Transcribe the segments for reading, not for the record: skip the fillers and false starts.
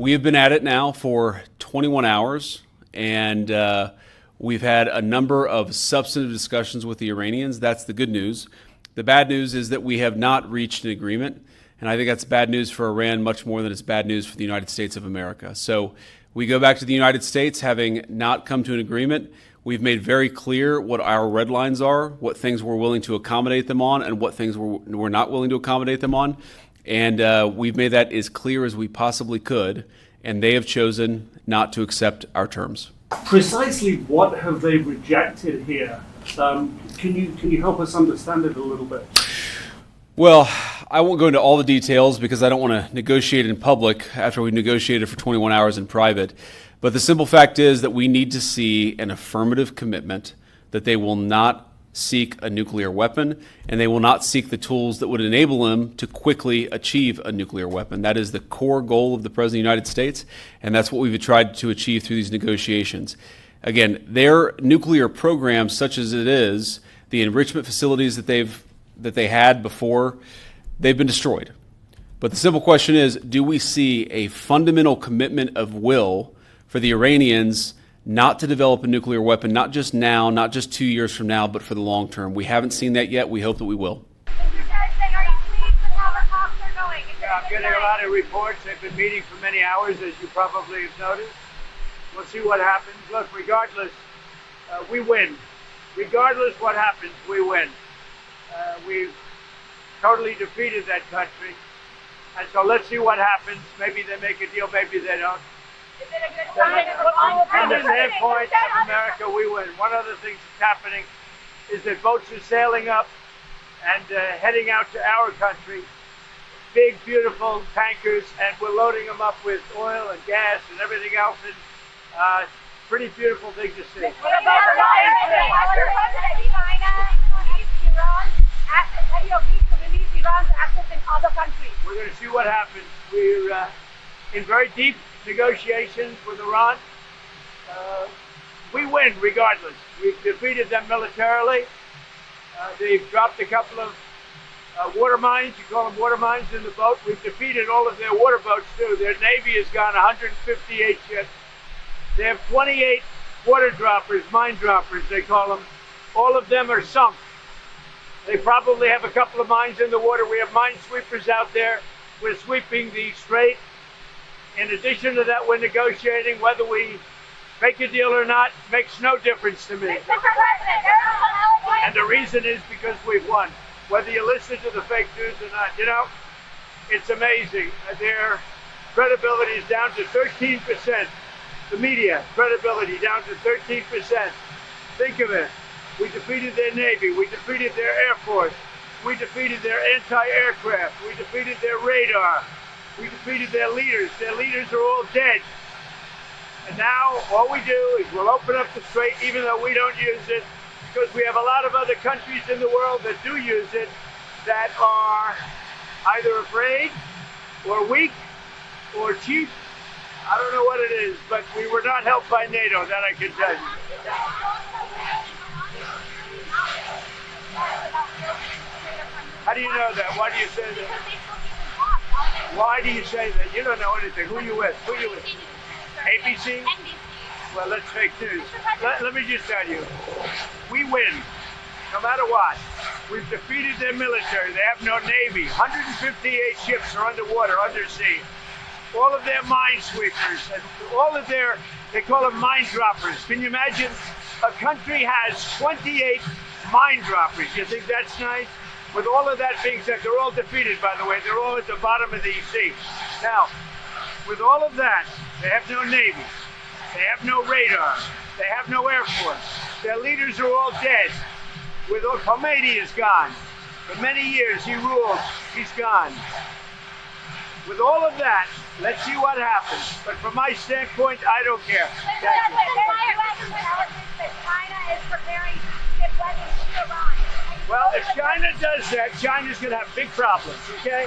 We have been at it now for 21 hours, and we've had a number of substantive discussions with the Iranians. That's the good news. The bad news is that we have not reached an agreement, and I think that's bad news for Iran much more than it's bad news for the United States of America. So we go back to the United States having not come to an agreement. We've made very clear what our red lines are, what things we're willing to accommodate them on, and what things we're not willing to accommodate them on. And we've made that as clear as we possibly could, and they have chosen not to accept our terms. Precisely what have they rejected here? Can you help us understand it a little bit? Well, I won't go into all the details because I don't want to negotiate in public after we negotiated for 21 hours in private. But the simple fact is that we need to see an affirmative commitment that they will not seek a nuclear weapon, and they will not seek the tools that would enable them to quickly achieve a nuclear weapon. That is the core goal of the President of the United States, and that's what we've tried to achieve through these negotiations. Again, their nuclear program, such as it is, the enrichment facilities that they had before, they've been destroyed. But the simple question is, do we see a fundamental commitment of will for the Iranians not to develop a nuclear weapon, not just now, not just 2 years from now, but for the long term? We haven't seen that yet. We hope that we will. I'm getting a lot of reports. They've been meeting for many hours, as you probably have noticed. We'll see what happens. Look, regardless, we win. Regardless what happens, we win. We've totally defeated that country. And so let's see what happens. Maybe they make a deal, maybe they don't. Is it a good sign? From the standpoint of America, we win. One of the things that's happening is that boats are sailing up and heading out to our country. Big, beautiful tankers, and we're loading them up with oil and gas and everything else. And pretty beautiful thing to see. What about the Iran's assets in other countries? We're going to see what happens. We're in very deep negotiations with Iran. We win regardless. We've defeated them militarily. They've dropped a couple of water mines, you call them water mines, in the boat. We've defeated all of their water boats too. Their Navy has gone 158 ships. They have 28 water droppers, mine droppers they call them. All of them are sunk. They probably have a couple of mines in the water. We have mine sweepers out there. We're sweeping the strait. In addition to that, we're negotiating. Whether we make a deal or not makes no difference to me. And the reason is because we've won. Whether you listen to the fake news or not, you know, it's amazing. Their credibility is down to 13%. The media credibility down to 13%. Think of it. We defeated their Navy. We defeated their Air Force. We defeated their anti-aircraft. We defeated their radar. We defeated their leaders. Their leaders are all dead. And now all we do is we'll open up the strait, even though we don't use it, because we have a lot of other countries in the world that do use it that are either afraid or weak or cheap. I don't know what it is, but we were not helped by NATO, that I can tell you. How do you know that? Why do you say that? Why do you say that? You don't know anything. Who are you with? Who are you with? ABC? Well, that's fake news. Let me just tell you, we win, no matter what. We've defeated their military. They have no Navy. 158 ships are underwater, undersea. All of their mine sweepers and all of their, they call them mine droppers. Can you imagine? A country has 28 mine droppers. You think that's nice? With all of that being said, they're all defeated, by the way. They're all at the bottom of the sea. Now, with all of that, they have no Navy. They have no radar. They have no Air Force. Their leaders are all dead. With all, Khomeini is gone. For many years, he ruled. He's gone. With all of that, let's see what happens. But from my standpoint, I don't care. China is preparing to ship weapons to Iran. Well, if China does that, China's going to have big problems, okay?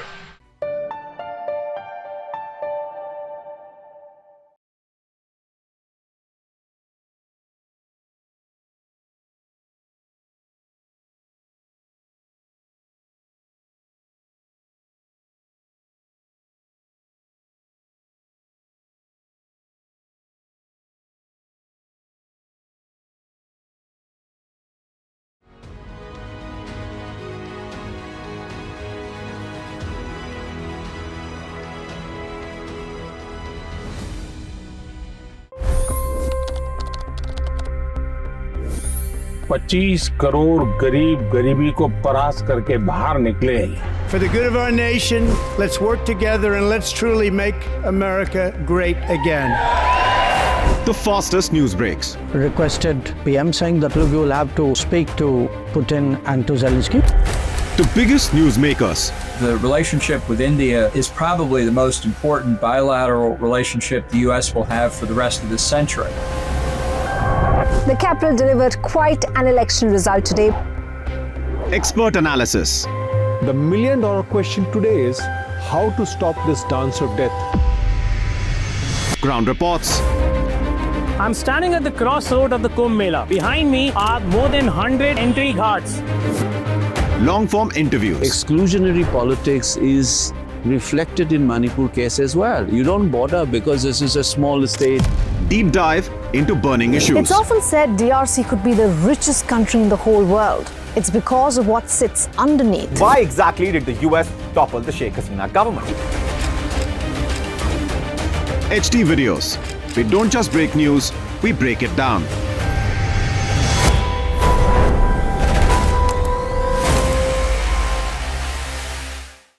25 crore गरीब गरीबी को परास्त करके बाहर निकले। For the good of our nation, let's work together and let's truly make America great again. The fastest news breaks. Requested PM saying that look, you will have to speak to Putin and to Zelensky. The biggest newsmakers. The relationship with India is probably the most important bilateral relationship the U.S. will have for the rest of this century. The capital delivered quite an election result today. Expert analysis. The million-dollar question today is how to stop this dance of death. Ground reports. I'm standing at the crossroad of the Kumbh Mela. Behind me are more than 100 entry ghats. Long-form interviews. Exclusionary politics is reflected in Manipur case as well. You don't bother because this is a small state. Deep dive into burning issues. It's often said DRC could be the richest country in the whole world. It's because of what sits underneath. Why exactly did the US topple the Sheikh Hasina government? HT videos. We don't just break news, we break it down.